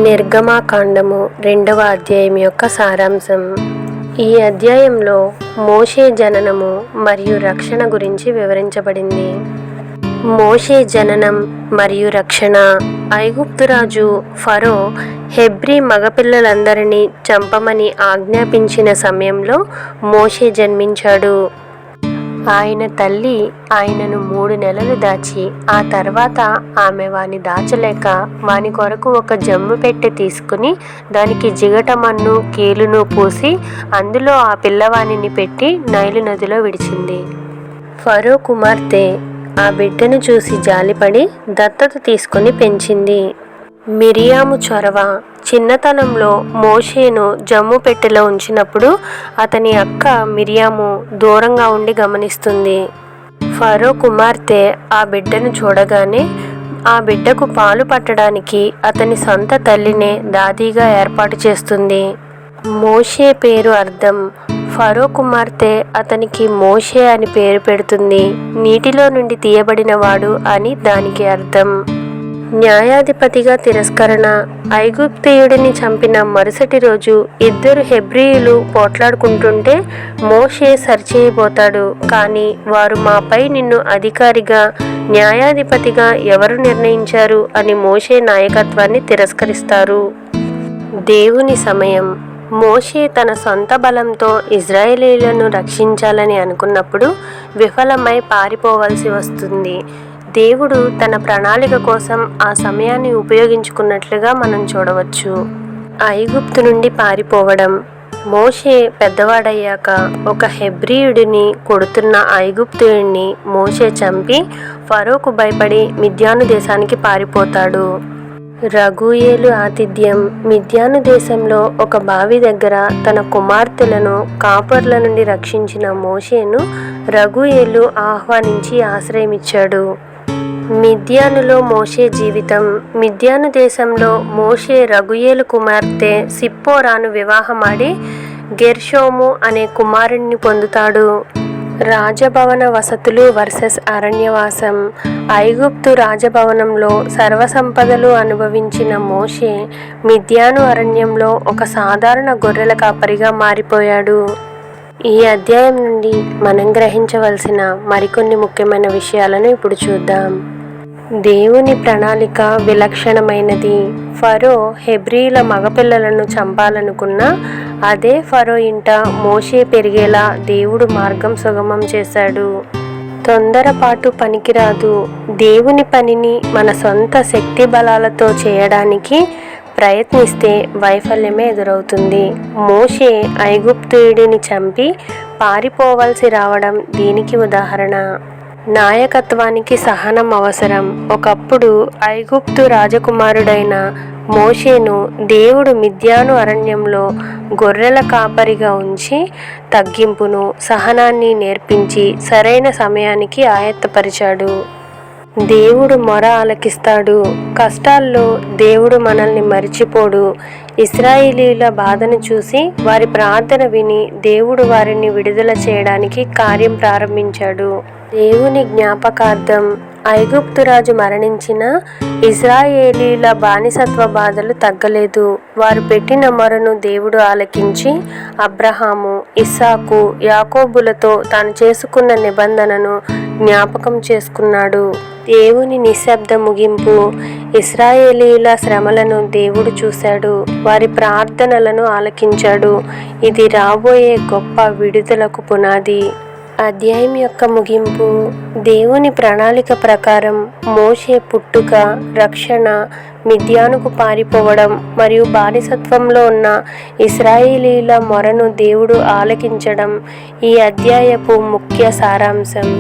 నిర్గమాకాండము 2వ అధ్యాయం యొక్క సారాంశం. ఈ అధ్యాయంలో మోషే జననము మరియు రక్షణ గురించి వివరించబడింది. మోషే జననం మరియు రక్షణ. ఐగుప్తురాజు ఫరో హెబ్రీ మగపిల్లలందరినీ చంపమని ఆజ్ఞాపించిన సమయంలో మోషే జన్మించాడు. ఆయన తల్లి ఆయనను 3 నెలలు దాచి ఆ తర్వాత ఆమె వాని దాచలేక వాని కొరకు ఒక జమ్ము పెట్టె తీసుకుని దానికి జిగటమన్ను కీలును పూసి అందులో ఆ పిల్లవానిని పెట్టి నైలు నదిలో విడిచింది. ఫరో కుమార్తె ఆ బిడ్డను చూసి జాలిపడి దత్తత తీసుకుని పెంచింది. మిరియాము చొరవ. చిన్నతనంలో మోషేను జమ్ము పెట్టెలో ఉంచినప్పుడు అతని అక్క మిరియాము దూరంగా ఉండి గమనిస్తుంది. ఫరో కుమార్తె ఆ బిడ్డను చూడగానే ఆ బిడ్డకు పాలు పట్టడానికి అతని సొంత తల్లినే దాదీగా ఏర్పాటు చేస్తుంది. మోషే పేరు అర్థం. ఫరో కుమార్తె అతనికి మోషే అని పేరు పెడుతుంది. నీటిలో నుండి తీయబడిన వాడు అని దానికి అర్థం. న్యాయాధిపతిగా తిరస్కరణ. ఐగుప్తీయుడిని చంపిన మరుసటి రోజు 2 హెబ్రీయులు పోట్లాడుకుంటుంటే మోషే సరిచేయబోతాడు. కానీ వారు మాపై నిన్ను అధికారిగా న్యాయాధిపతిగా ఎవరు నిర్ణయించారు అని మోషే నాయకత్వాన్ని తిరస్కరిస్తారు. దేవుని సమయం. మోషే తన సొంత బలంతో ఇజ్రాయేలీయులను రక్షించాలని అనుకున్నప్పుడు విఫలమై పారిపోవలసి వస్తుంది. దేవుడు తన ప్రణాళిక కోసం ఆ సమయాన్ని ఉపయోగించుకున్నట్లుగా మనం చూడవచ్చు. ఐగుప్తు నుండి పారిపోవడం. మోషే పెద్దవాడయ్యాక ఒక హెబ్రీయుడిని కొడుతున్న ఐగుప్తీయుడిని మోషే చంపి ఫరోకు భయపడి మిద్యాను దేశానికి పారిపోతాడు. రగూయేలు ఆతిథ్యం. మిద్యాను దేశంలో ఒక బావి దగ్గర తన కుమార్తెలను కాపర్ల నుండి రక్షించిన మోషేను రగూయేలు ఆహ్వానించి ఆశ్రయమిచ్చాడు. మిద్యానులో మోషే జీవితం. మిద్యాను దేశంలో మోషే రగూయేలు కుమార్తె సిప్పోరాను వివాహమాడి గెర్షోము అనే కుమారుణ్ణి పొందుతాడు. రాజభవన వసతులు వర్సెస్ అరణ్యవాసం. ఐగుప్తు రాజభవనంలో సర్వసంపదలు అనుభవించిన మోషే మిద్యాను అరణ్యంలో ఒక సాధారణ గొర్రెల కాపరిగా మారిపోయాడు. ఈ అధ్యాయం నుండి మనం గ్రహించవలసిన మరికొన్ని ముఖ్యమైన విషయాలను ఇప్పుడు చూద్దాం. దేవుని ప్రణాళిక విలక్షణమైనది. ఫరో హెబ్రీల మగపిల్లలను చంపాలనుకున్నా అదే ఫరో ఇంట మోషే పెరిగేలా దేవుడు మార్గం సుగమం చేశాడు. తొందరపాటు పనికిరాదు. దేవుని పనిని మన సొంత శక్తి బలాలతో చేయడానికి ప్రయత్నిస్తే వైఫల్యమే ఎదురవుతుంది. మోషే ఐగుప్తీయుడిని చంపి పారిపోవలసి రావడం దీనికి ఉదాహరణ. నాయకత్వానికి సహనం అవసరం. ఒకప్పుడు ఐగుప్తు రాజకుమారుడైన మోషేను దేవుడు మిద్యాను అరణ్యంలో గొర్రెల కాపరిగా ఉంచి తగ్గింపును సహనాన్ని నేర్పించి సరైన సమయానికి ఆయత్తపరిచాడు. దేవుడు మొర ఆలకిస్తాడు. కష్టాల్లో దేవుడు మనల్ని మరిచిపోడు. ఇశ్రాయేలీయుల బాధను చూసి వారి ప్రార్థన విని దేవుడు వారిని విడుదల చేయడానికి కార్యం ప్రారంభించాడు. దేవుని జ్ఞాపకార్థం. ఐగుప్తురాజు మరణించిన ఇశ్రాయేలీయుల బానిసత్వ బాధలు తగ్గలేదు. వారు పెట్టిన మొరను దేవుడు ఆలకించి అబ్రహాము, ఇస్సాకు, యాకోబులతో తాను చేసుకున్న నిబంధనను జ్ఞాపకం చేసుకున్నాడు. దేవుని నిశ్శబ్ద ముగింపు. ఇశ్రాయేలీయుల శ్రమలను దేవుడు చూశాడు. వారి ప్రార్థనలను ఆలకించాడు. ఇది రాబోయే గొప్ప విడుదలకు పునాది. అధ్యాయం యొక్క ముగింపు. దేవుని ప్రణాళిక ప్రకారం మోషే పుట్టుక, రక్షణ, మిద్యానుకు పారిపోవడం మరియు బానిసత్వంలో ఉన్న ఇశ్రాయేలీయుల మొరను దేవుడు ఆలకించడం ఈ అధ్యాయపు ముఖ్య సారాంశం.